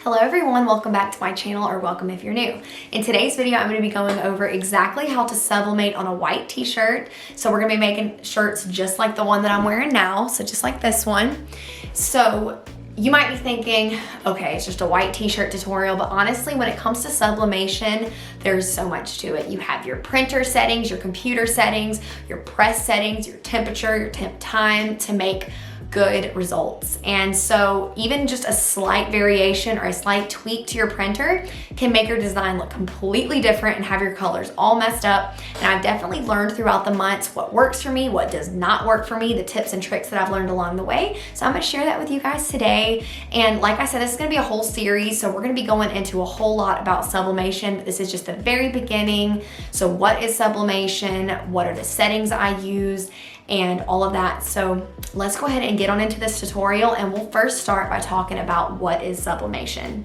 Hello everyone, welcome back to my channel, or welcome if you're new. In today's video, I'm going to be going over exactly how to sublimate on a white t-shirt. So we're going to be making shirts just like the one that I'm wearing now, so just like this one. So you might be thinking, okay, it's just a white t-shirt tutorial, but honestly, when it comes to sublimation, there's so much to it. You have your printer settings, your computer settings, your press settings, your temperature, your temp time to make good results. And so even just a slight variation or a slight tweak to your printer can make your design look completely different and have your colors all messed up. And I've definitely learned throughout the months what works for me, what does not work for me, the tips and tricks that I've learned along the way. So I'm gonna share that with you guys today. And like I said, this is gonna be a whole series, so we're gonna be going into a whole lot about sublimation, but this is just the very beginning. So what is sublimation? What are the settings I use? And all of that. So let's go ahead and get on into this tutorial, and we'll first start by talking about what is sublimation.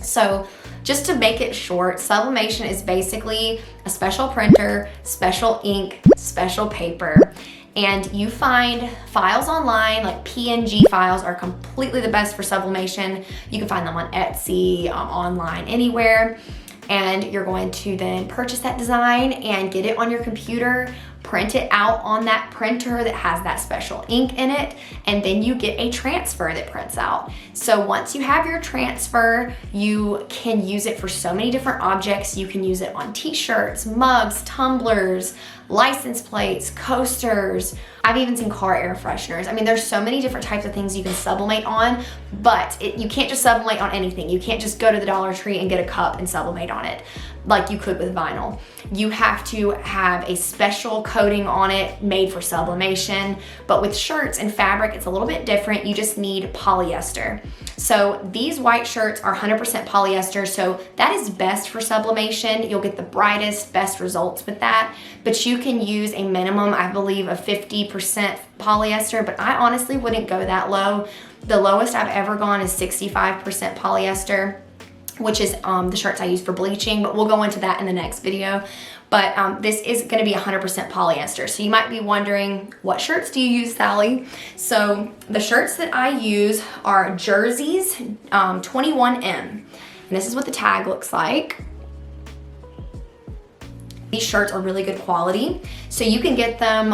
So just to make it short, sublimation is basically a special printer, special ink, special paper, and you find files online, like PNG files are completely the best for sublimation. You can find them on Etsy, online, anywhere. And you're going to then purchase that design and get it on your computer, print it out on that printer that has that special ink in it, and then you get a transfer that prints out. So once you have your transfer, you can use it for so many different objects. You can use it on t-shirts, mugs, tumblers, license plates, coasters. I've even seen car air fresheners. I mean, there's so many different types of things you can sublimate on, but you can't just sublimate on anything. You can't just go to the Dollar Tree and get a cup and sublimate on it like you could with vinyl. You have to have a special coating on it made for sublimation, but with shirts and fabric, it's a little bit different. You just need polyester. So these white shirts are 100% polyester, so that is best for sublimation. You'll get the brightest, best results with that, but you can use a minimum, I believe, of 50% polyester, but I honestly wouldn't go that low. The lowest I've ever gone is 65% polyester, which is the shirts I use for bleaching, but we'll go into that in the next video. But this is gonna be 100% polyester. So you might be wondering, what shirts do you use, Sally? So the shirts that I use are jerseys, 21M. And this is what the tag looks like. These shirts are really good quality, so you can get them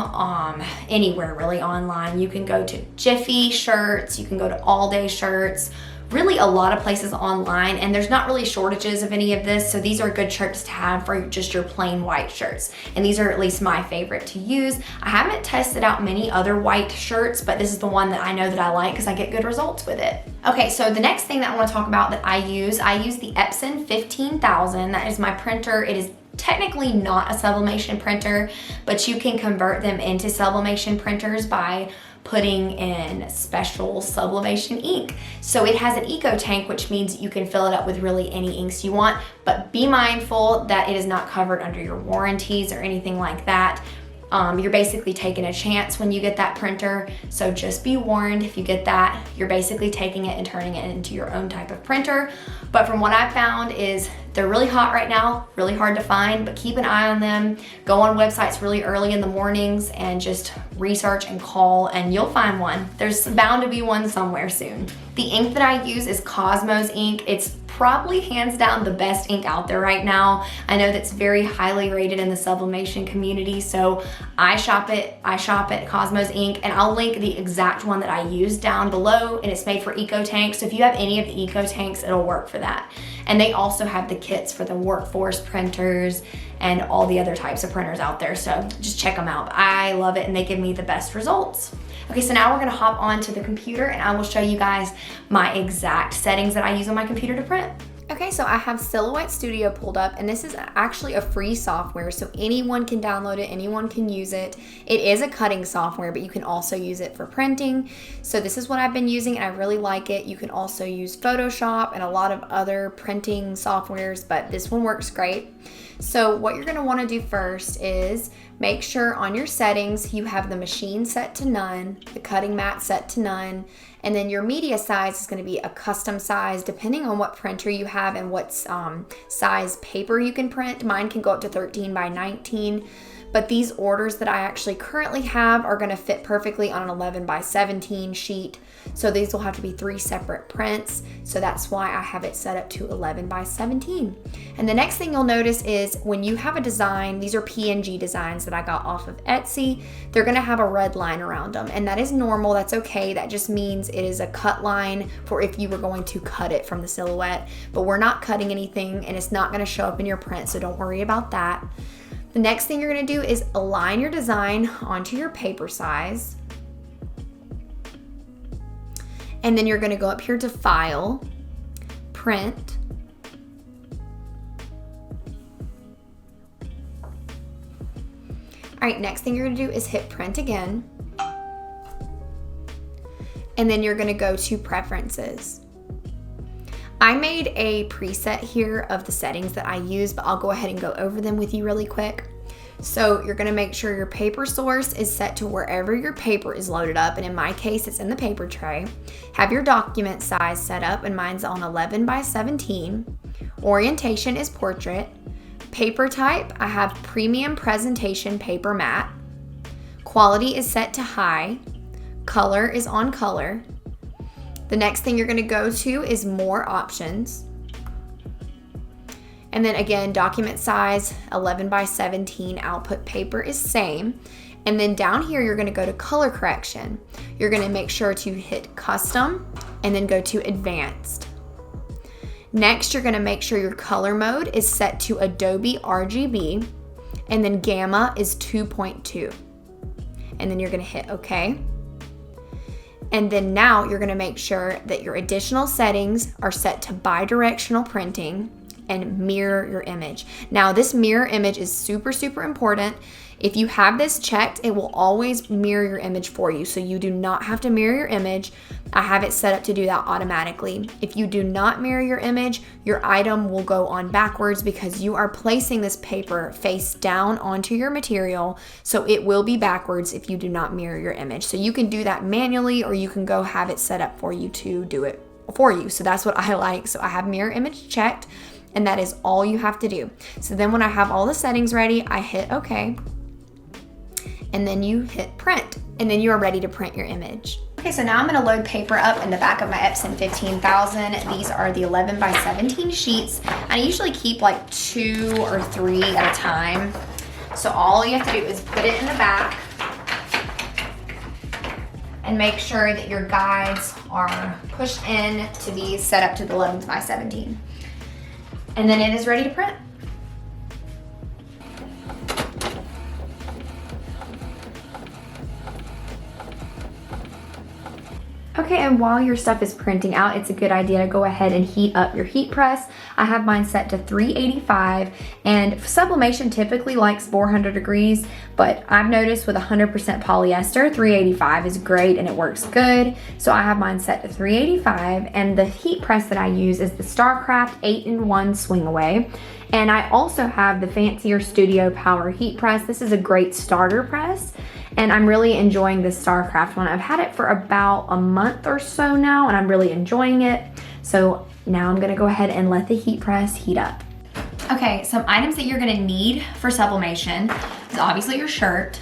anywhere really online. You can go to Jiffy Shirts, you can go to All Day Shirts, really a lot of places online, and there's not really shortages of any of this, so these are good shirts to have for just your plain white shirts. And these are at least my favorite to use. I haven't tested out many other white shirts, but this is the one that I know that I like because I get good results with it. Okay, so the next thing that I want to talk about that I use the Epson 15000. That is my printer. It is technically not a sublimation printer, but you can convert them into sublimation printers by putting in special sublimation ink. So it has an eco tank, which means you can fill it up with really any inks you want, but be mindful that it is not covered under your warranties or anything like that. You're basically taking a chance when you get that printer, so just be warned. If you get that, you're basically taking it and turning it into your own type of printer. But from what I've found is they're really hot right now, really hard to find, but keep an eye on them. Go on websites really early in the mornings and just research and call, and you'll find one. There's bound to be one somewhere soon. The ink that I use is Cosmos ink. It's probably hands down the best ink out there right now. I know that's very highly rated in the sublimation community, so I shop at Cosmos ink, and I'll link the exact one that I use down below, and it's made for eco tanks. So if you have any of the eco tanks, it'll work for that. And they also have the kits for the workforce printers and all the other types of printers out there, so just check them out. I love it, and they give me the best results. Okay, so now we're gonna hop onto the computer, and I will show you guys my exact settings that I use on my computer to print. Okay, so I have Silhouette Studio pulled up, and this is actually a free software, so anyone can download it, anyone can use it. It is a cutting software, but you can also use it for printing. So this is what I've been using, and I really like it. You can also use Photoshop and a lot of other printing softwares, but this one works great. So what you're gonna wanna do first is make sure on your settings you have the machine set to none, the cutting mat set to none, and then your media size is gonna be a custom size depending on what printer you have and what size paper you can print. Mine can go up to 13 by 19, but these orders that I actually currently have are gonna fit perfectly on an 11 by 17 sheet. So these will have to be 3 separate prints. So that's why I have it set up to 11 by 17. And the next thing you'll notice is when you have a design, these are PNG designs that I got off of Etsy, they're gonna have a red line around them. And that is normal, that's okay. That just means it is a cut line for if you were going to cut it from the silhouette, but we're not cutting anything and it's not gonna show up in your print, so don't worry about that. The next thing you're gonna do is align your design onto your paper size. And then you're gonna go up here to File, Print. All right, next thing you're gonna do is hit Print again. And then you're gonna go to Preferences. I made a preset here of the settings that I use, but I'll go ahead and go over them with you really quick. So you're gonna make sure your paper source is set to wherever your paper is loaded up, and in my case, it's in the paper tray. Have your document size set up, and mine's on 11 by 17. Orientation is portrait. Paper type, I have premium presentation paper matte. Quality is set to high. Color is on color. The next thing you're gonna go to is more options. And then again, document size, 11 by 17, output paper is same. And then down here, you're gonna go to color correction. You're gonna make sure to hit custom and then go to advanced. Next, you're gonna make sure your color mode is set to Adobe RGB, and then gamma is 2.2. And then you're gonna hit okay. And then now you're gonna make sure that your additional settings are set to bidirectional printing and mirror your image. Now this mirror image is super, super important. If you have this checked, it will always mirror your image for you. So you do not have to mirror your image. I have it set up to do that automatically. If you do not mirror your image, your item will go on backwards because you are placing this paper face down onto your material. So it will be backwards if you do not mirror your image. So you can do that manually, or you can go have it set up for you to do it for you. So that's what I like. So I have mirror image checked, and that is all you have to do. So then when I have all the settings ready, I hit okay. And then you hit print, and then you are ready to print your image. Okay, so now I'm gonna load paper up in the back of my Epson 15000. These are the 11 by 17 sheets. I usually keep like 2 or 3 at a time. So all you have to do is put it in the back and make sure that your guides are pushed in to be set up to the 11 by 17. And then it is ready to print. Okay, and while your stuff is printing out, it's a good idea to go ahead and heat up your heat press. I have mine set to 385, and sublimation typically likes 400 degrees, but I've noticed with 100% polyester, 385 is great and it works good. So I have mine set to 385, and the heat press that I use is the StarCraft 8-in-1 swing away. And I also have the fancier Studio Power heat press. This is a great starter press, and I'm really enjoying this StarCraft one. I've had it for about a month or so now, and I'm really enjoying it. So now I'm gonna go ahead and let the heat press heat up. Okay, some items that you're gonna need for sublimation is obviously your shirt,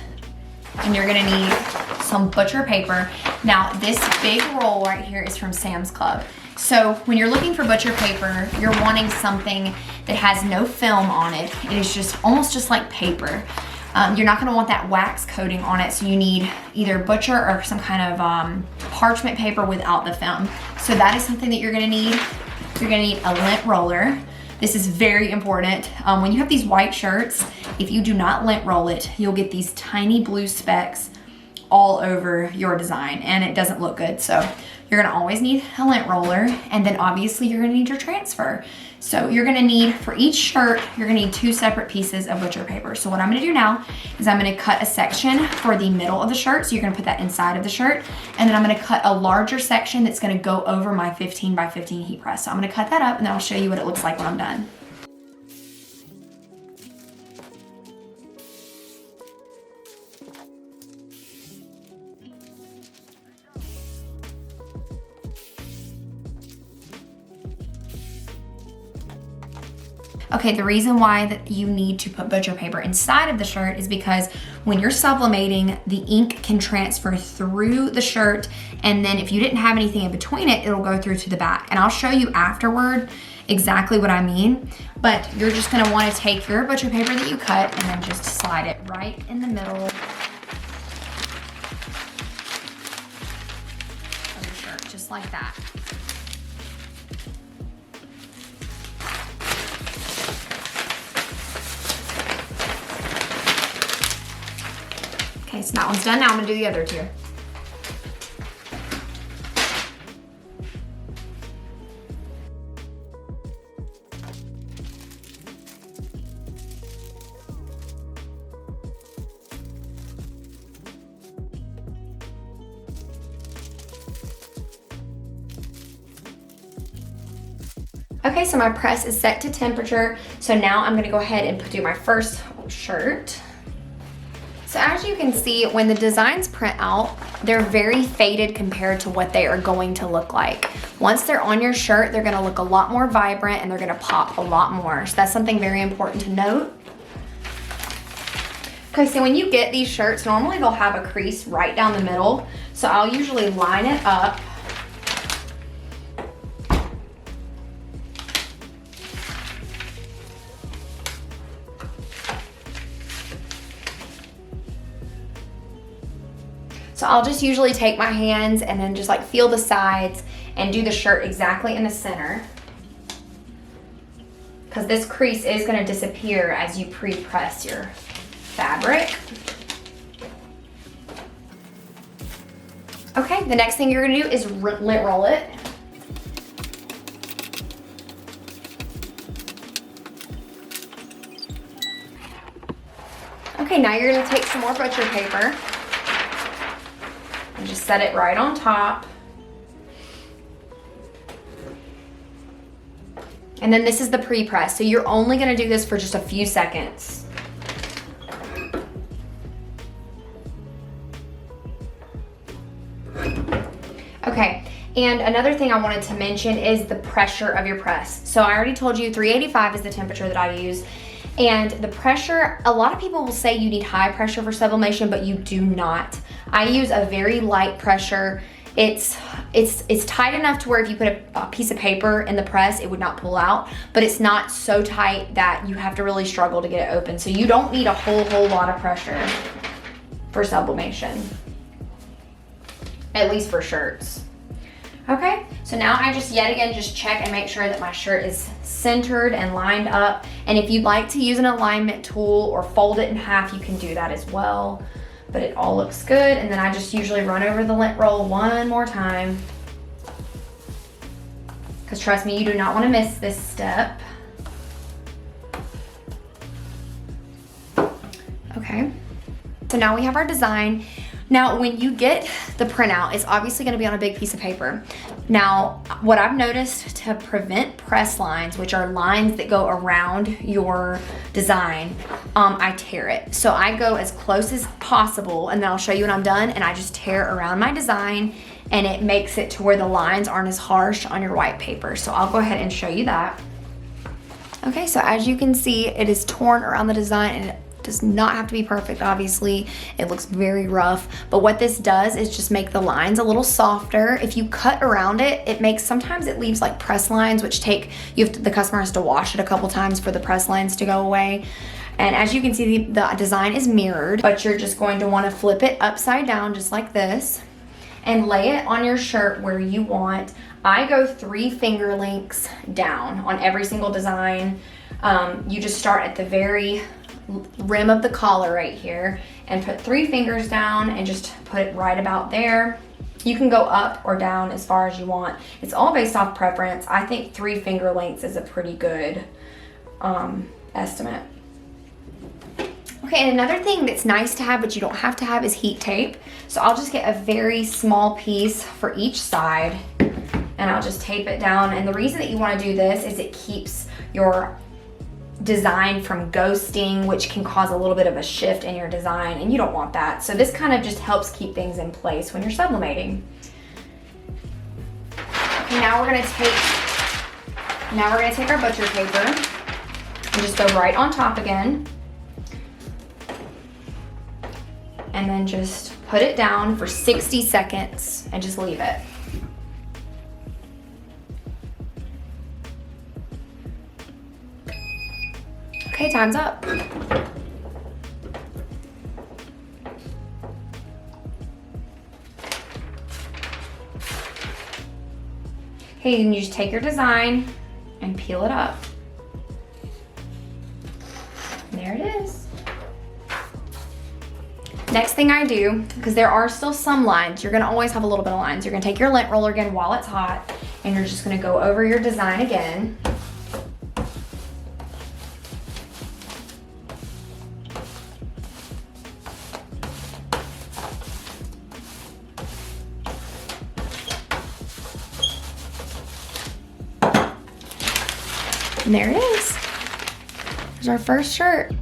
and you're gonna need some butcher paper. Now, this big roll right here is from Sam's Club. So when you're looking for butcher paper, you're wanting something that has no film on it. It is just almost just like paper. You're not gonna want that wax coating on it, so you need either butcher or some kind of parchment paper without the film. So that is something that you're gonna need. You're gonna need a lint roller. This is very important. When you have these white shirts, if you do not lint roll it, you'll get these tiny blue specks all over your design, and it doesn't look good. So you're gonna always need a lint roller, and then obviously you're gonna need your transfer. So you're gonna need, for each shirt, you're gonna need 2 separate pieces of butcher paper. So what I'm gonna do now is I'm gonna cut a section for the middle of the shirt. So you're gonna put that inside of the shirt, and then I'm gonna cut a larger section that's gonna go over my 15 by 15 heat press. So I'm gonna cut that up, and then I'll show you what it looks like when I'm done. Okay, the reason why that you need to put butcher paper inside of the shirt is because when you're sublimating, the ink can transfer through the shirt, and then if you didn't have anything in between it, it'll go through to the back. And I'll show you afterward exactly what I mean, but you're just gonna wanna take your butcher paper that you cut and then just slide it right in the middle of your shirt, just like that. Okay, so that one's done. Now I'm gonna do the other two. Okay, so my press is set to temperature. So now I'm gonna go ahead and do my first shirt. So as you can see, when the designs print out, they're very faded compared to what they are going to look like. Once they're on your shirt, they're gonna look a lot more vibrant and they're gonna pop a lot more. So that's something very important to note. Okay, so when you get these shirts, normally they'll have a crease right down the middle. So I'll usually line it up. So I'll just usually take my hands and then just like feel the sides and do the shirt exactly in the center, because this crease is going to disappear as you pre-press your fabric. Okay, the next thing you're going to do is lint roll it. Okay, now you're going to take some more butcher paper and just set it right on top. And then this is the pre-press. So you're only gonna do this for just a few seconds. Okay, and another thing I wanted to mention is the pressure of your press. So I already told you 385 is the temperature that I use. And the pressure, a lot of people will say you need high pressure for sublimation, but you do not. I use a very light pressure. It's tight enough to where if you put a piece of paper in the press, it would not pull out, but it's not so tight that you have to really struggle to get it open. So you don't need a whole lot of pressure for sublimation, at least for shirts. Okay, so now I just yet again just check and make sure that my shirt is centered and lined up. And if you'd like to use an alignment tool or fold it in half, you can do that as well. But it all looks good. And then I just usually run over the lint roll one more time, because trust me, you do not want to miss this step. Okay, so now we have our design. Now, when you get the printout, it's obviously gonna be on a big piece of paper. Now, what I've noticed to prevent press lines, which are lines that go around your design, I tear it. So I go as close as possible, and then I'll show you when I'm done, and I just tear around my design, and it makes it to where the lines aren't as harsh on your white paper. So I'll go ahead and show you that. Okay, so as you can see, it is torn around the design, and it does not have to be perfect, obviously. It looks very rough, but what this does is just make the lines a little softer. If you cut around it, it makes, sometimes it leaves like press lines, which the customer has to wash it a couple times for the press lines to go away. And as you can see, the design is mirrored, but you're just going to want to flip it upside down just like this and lay it on your shirt where you want. I go 3 finger lengths down on every single design. You just start at the very rim of the collar right here and put 3 fingers down and just put it right about there. You can go up or down as far as you want. It's all based off preference. I think 3 finger lengths is a pretty good estimate. Okay, and another thing that's nice to have, but you don't have to have, is heat tape. So I'll just get a very small piece for each side and I'll just tape it down. And the reason that you want to do this is it keeps your design from ghosting, which can cause a little bit of a shift in your design, and you don't want that. So this kind of just helps keep things in place when you're sublimating. Okay, now we're gonna take our butcher paper And just go right on top again. And then just put it down for 60 seconds and just leave it. Okay, time's up. Okay, and you just take your design and peel it up. And there it is. Next thing I do, because there are still some lines, you're gonna always have a little bit of lines. You're gonna take your lint roller again while it's hot, and you're just gonna go over your design again. And there it is. There's our first shirt.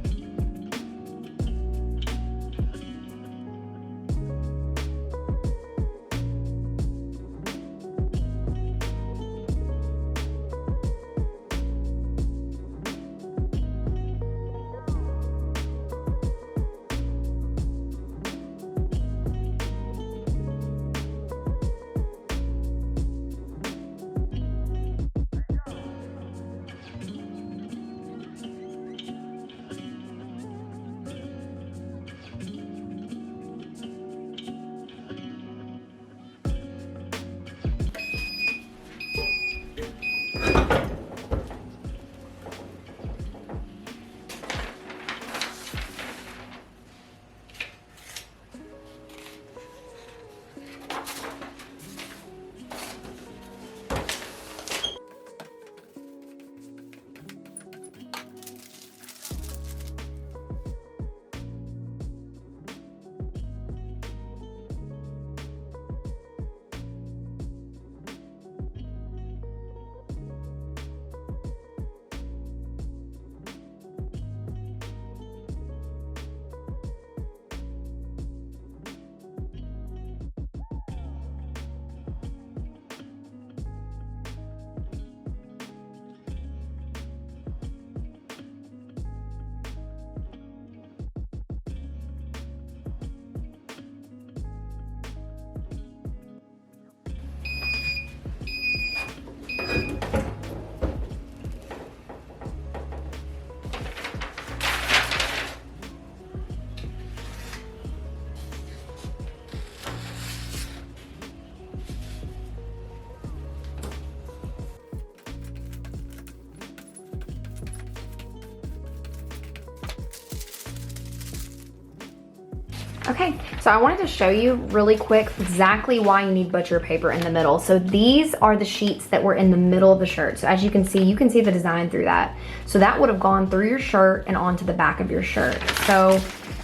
Okay, so I wanted to show you really quick exactly why you need butcher paper in the middle. So these are the sheets that were in the middle of the shirt. So as you can see the design through that. So that would have gone through your shirt and onto the back of your shirt. So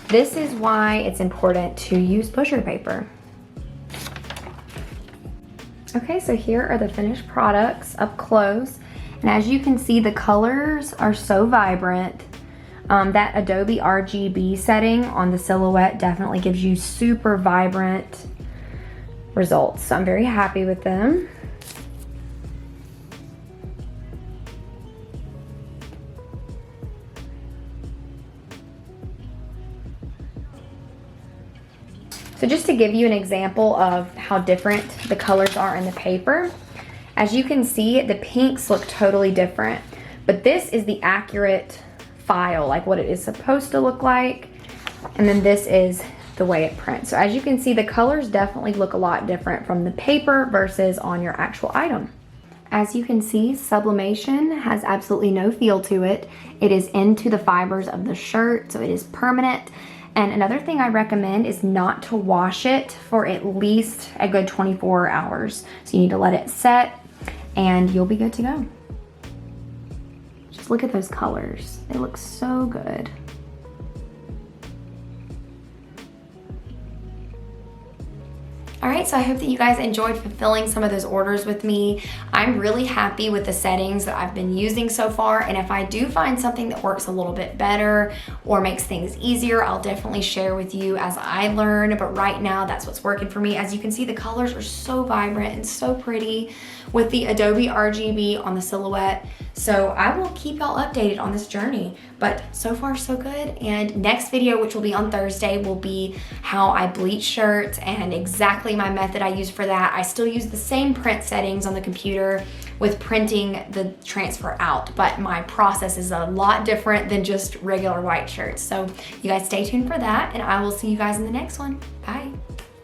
this is why it's important to use butcher paper. Okay, so here are the finished products up close. And as you can see, the colors are so vibrant. That Adobe RGB setting on the silhouette definitely gives you super vibrant results. So I'm very happy with them. So just to give you an example of how different the colors are in the paper, as you can see, the pinks look totally different, but this is the accurate file, like what it is supposed to look like, and then this is the way it prints. So as you can see, the colors definitely look a lot different from the paper versus on your actual item. As you can see, sublimation has absolutely no feel to it. It is into the fibers of the shirt, so it is permanent. And another thing I recommend is not to wash it for at least a good 24 hours. So you need to let it set and you'll be good to go. Just look at those colors. They look so good. All right, so I hope that you guys enjoyed fulfilling some of those orders with me. I'm really happy with the settings that I've been using so far, and if I do find something that works a little bit better or makes things easier, I'll definitely share with you as I learn, but right now that's what's working for me. As you can see, the colors are so vibrant and so pretty with the Adobe RGB on the silhouette. So I will keep y'all updated on this journey, but so far so good. And next video, which will be on Thursday, will be how I bleach shirts and exactly my method I use for that. I still use the same print settings on the computer with printing the transfer out, but my process is a lot different than just regular white shirts. So you guys stay tuned for that, and I will see you guys in the next one. Bye.